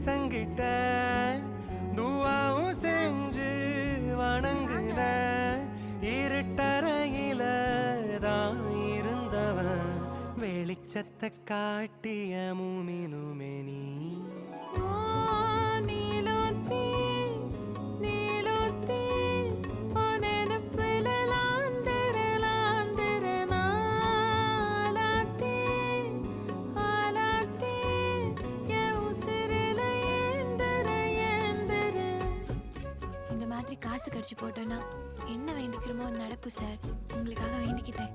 ஈசங்கிட்ட துவாவும் செஞ்சு வணங்குன இருட்டறையில தான் இருந்தவன் வெளிச்சத்தை காட்டிய மூமினுமே நீ காசு கடிச்சு போட்டோன்னா என்ன வேண்டிக்கிறோமோ நடக்கும் சார். உங்களுக்காக வேண்டிக்கிட்டேன்.